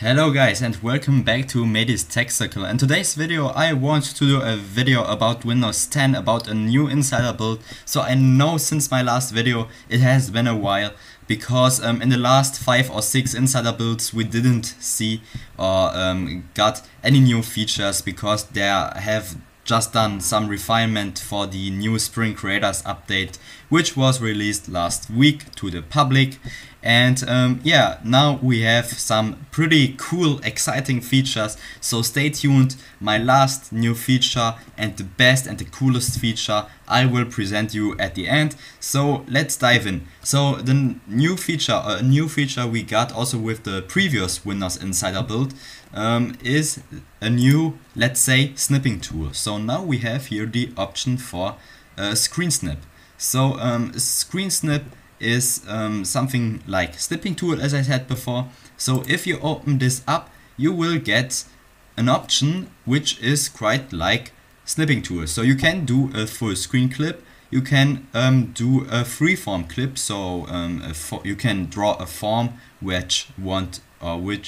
Hello guys and welcome back to Medy's Tech Circle. In today's video I want to do a video about Windows 10, about a new insider build. So I know since my last video it has been a while because in the last 5 or 6 insider builds we didn't see or got any new features because they have just done some refinement for the new Spring Creators update, which was released last week to the public. And yeah, now we have some pretty cool, exciting features, so stay tuned. My last new feature and the best and the coolest feature I will present you at the end. So let's dive in. So the new feature, a new feature we got also with the previous Windows Insider build is a new, let's say, snipping tool. So now we have here the option for screen snip. So screen snip is something like snipping tool, as I said before. So if you open this up, you will get an option which is quite like snipping tool. So you can do a full screen clip, you can do a freeform clip, so you can draw a form which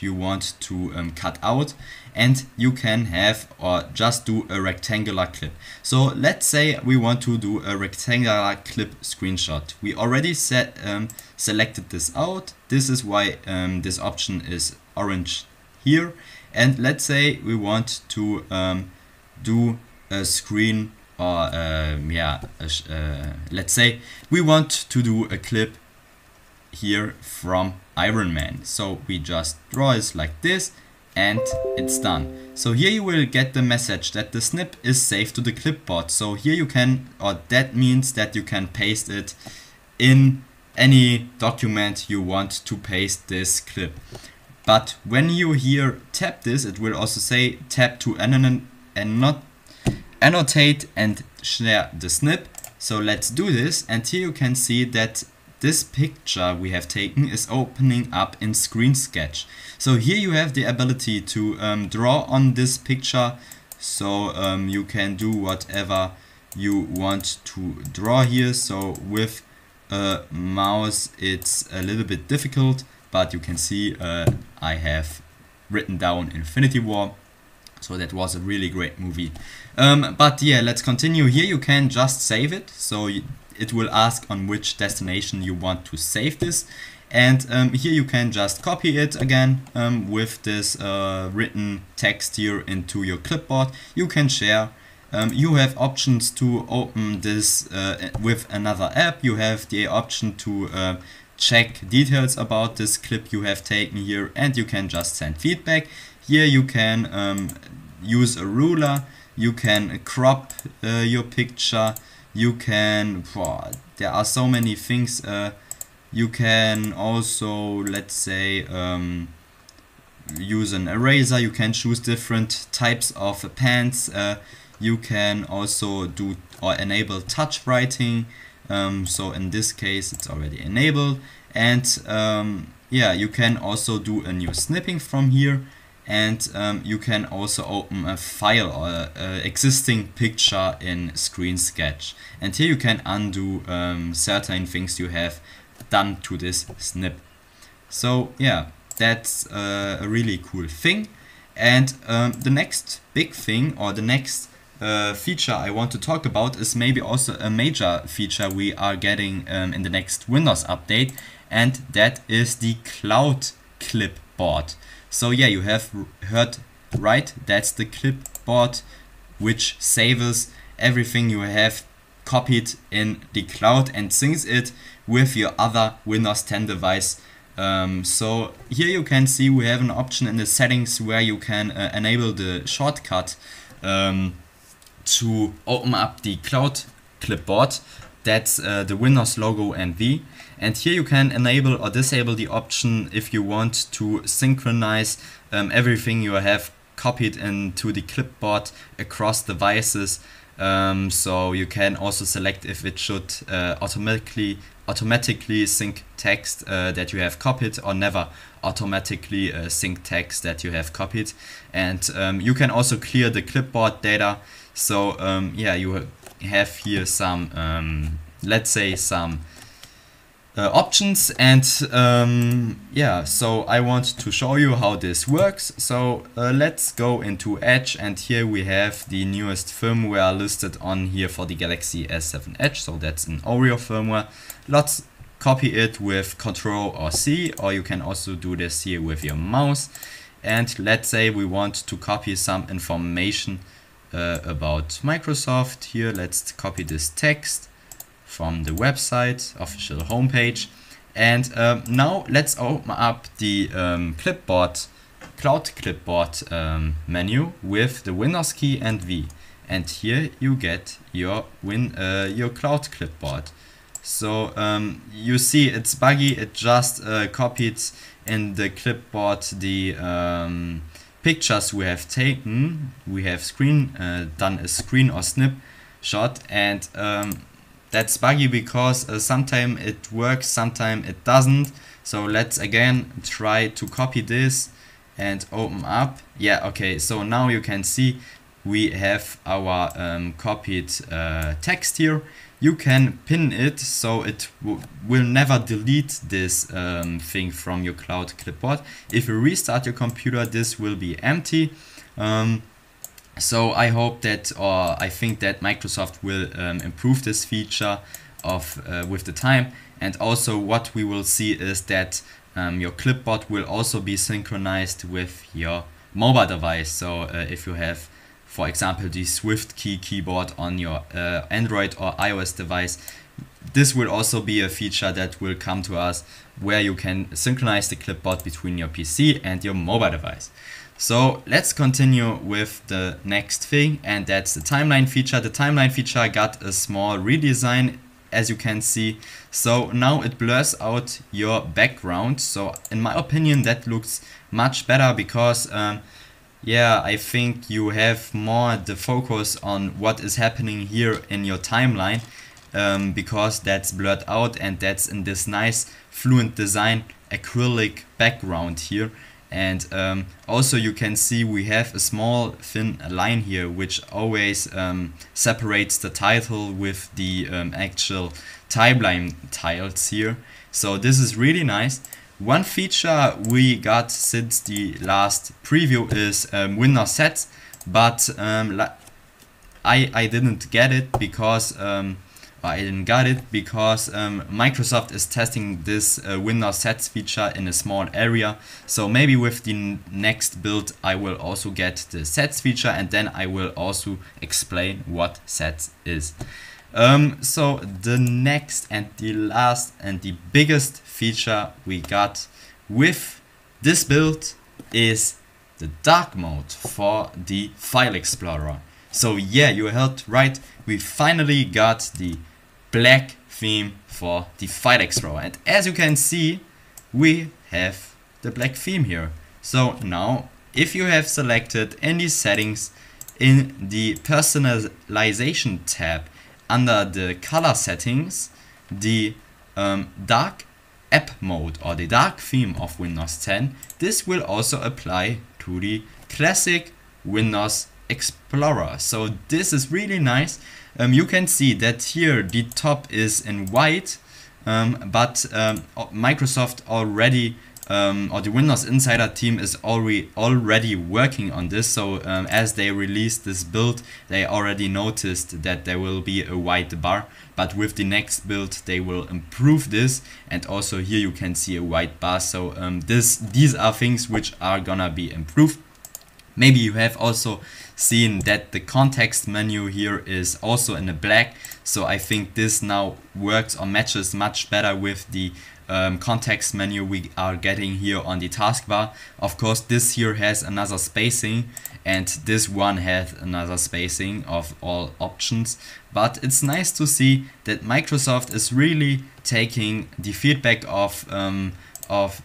you want to cut out, and you can have or just do a rectangular clip. So let's say we want to do a rectangular clip screenshot. We already selected this out. This is why this option is orange here. And let's say we want to do a screen or let's say we want to do a clip here from Iron Man. So we just draw this like this and it's done. So here you will get the message that the snip is saved to the clipboard. So here you can, or that means that you can paste it in any document you want to paste this clip. But when you here tap this, it will also say tap to annotate and share the snip. So let's do this, and here you can see that this picture we have taken is opening up in Screen Sketch. So here you have the ability to draw on this picture, so you can do whatever you want to draw here. So with a mouse it's a little bit difficult, but you can see I have written down Infinity War. So that was a really great movie. But yeah, let's continue. Here you can just save it. So it will ask on which destination you want to save this. And here you can just copy it again with this written text here into your clipboard. You can share. You have options to open this with another app. You have the option to check details about this clip you have taken here, and you can just send feedback. Here you can use a ruler, you can crop your picture, you can, there are so many things. You can also, let's say, use an eraser. You can choose different types of pens. You can also do or enable touch writing. So in this case it's already enabled. And yeah, you can also do a new snipping from here. And you can also open a file or a existing picture in Screen Sketch. And here you can undo certain things you have done to this snip. So yeah, that's a really cool thing. And the next big thing, or the next feature I want to talk about, is maybe also a major feature we are getting in the next Windows update, and that is the cloud clipboard. So yeah, you have heard right, that's the clipboard which saves everything you have copied in the cloud and syncs it with your other Windows 10 device. So here you can see we have an option in the settings where you can enable the shortcut to open up the cloud clipboard. That's the Windows logo and V. And here you can enable or disable the option if you want to synchronize everything you have copied into the clipboard across devices. So you can also select if it should automatically sync text that you have copied, or never automatically sync text that you have copied. And you can also clear the clipboard data. So yeah, you have here some let's say some options, and yeah, so I want to show you how this works. So let's go into Edge, and here we have the newest firmware listed on here for the Galaxy S7 Edge. So that's an Oreo firmware. Let's copy it with Ctrl or C, or you can also do this here with your mouse. And let's say we want to copy some information about Microsoft. Here, let's copy this text from the website, official homepage. And now let's open up the Cloud Clipboard menu with the Windows key and V. And here you get your Cloud Clipboard. So you see it's buggy, it just copied in the clipboard the pictures we have taken. We have done a screen or snapshot, and that's buggy because sometimes it works, sometimes it doesn't. So let's again try to copy this and open up. Yeah, okay, so now you can see we have our copied text here. You can pin it so it will never delete this thing from your Cloud Clipboard. If you restart your computer, this will be empty. So I hope that, or I think that Microsoft will improve this feature with the time. And also what we will see is that your clipboard will also be synchronized with your mobile device. So if you have, for example, the Swift key keyboard on your Android or iOS device, this will also be a feature that will come to us where you can synchronize the clipboard between your PC and your mobile device. So let's continue with the next thing, and that's the timeline feature. The timeline feature got a small redesign, as you can see. So now it blurs out your background. So in my opinion, that looks much better because yeah, I think you have more the focus on what is happening here in your timeline, because that's blurred out, and that's in this nice fluent design acrylic background here. And also you can see we have a small thin line here which always separates the title with the actual timeline tiles here. So this is really nice. One feature we got since the last preview is Windows sets, but I didn't get it because Microsoft is testing this Windows sets feature in a small area. So maybe with the next build I will also get the sets feature, and then I will also explain what sets is. So the next and the last and the biggest feature we got with this build is the dark mode for the File Explorer. So yeah, you heard right, we finally got the black theme for the File Explorer, and as you can see we have the black theme here. So now if you have selected in the settings in the personalization tab under the color settings the dark app mode or the dark theme of Windows 10, this will also apply to the classic Windows Explorer. So this is really nice. You can see that here the top is in white, but Microsoft already or the Windows Insider team is already working on this. So as they released this build, they already noticed that there will be a white bar, but with the next build they will improve this, and also here you can see a white bar. So these are things which are gonna be improved. Maybe you have also seen that the context menu here is also in the black, so I think this now works or matches much better with the context menu we are getting here on the taskbar. Of course this here has another spacing, and this one has another spacing of all options, but it's nice to see that Microsoft is really taking the feedback of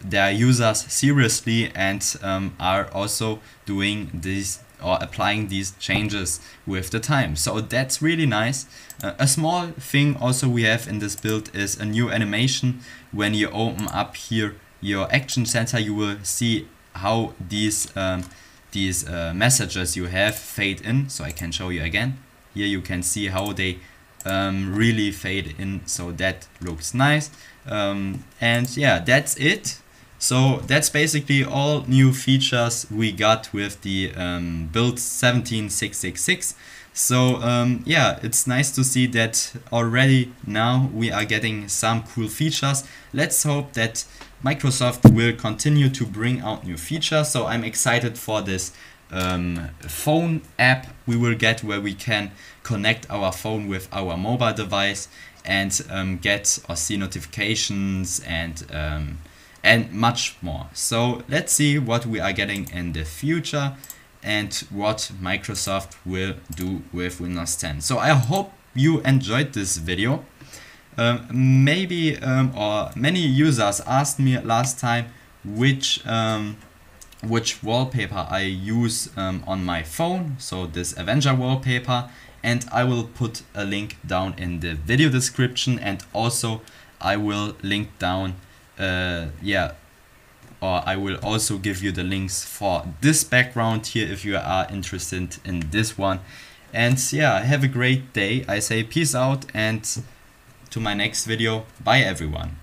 their users seriously, and are also doing this or applying these changes with the time. So that's really nice. A small thing also we have in this build is a new animation. When you open up here your action center, you will see how these messages you have fade in. So I can show you again. Here you can see how they really fade in, so that looks nice. And yeah, that's it. So that's basically all new features we got with the build 17666. So yeah, it's nice to see that already now we are getting some cool features. Let's hope that Microsoft will continue to bring out new features. So I'm excited for this phone app we will get, where we can connect our phone with our mobile device and get or see notifications and much more. So let's see what we are getting in the future and what Microsoft will do with Windows 10. So I hope you enjoyed this video. Maybe or many users asked me last time which wallpaper I use on my phone, so this Avenger wallpaper, and I will put a link down in the video description, and also I will link down or I will also give you the links for this background here if you are interested in this one. And yeah, have a great day. I say peace out, and to my next video. Bye everyone.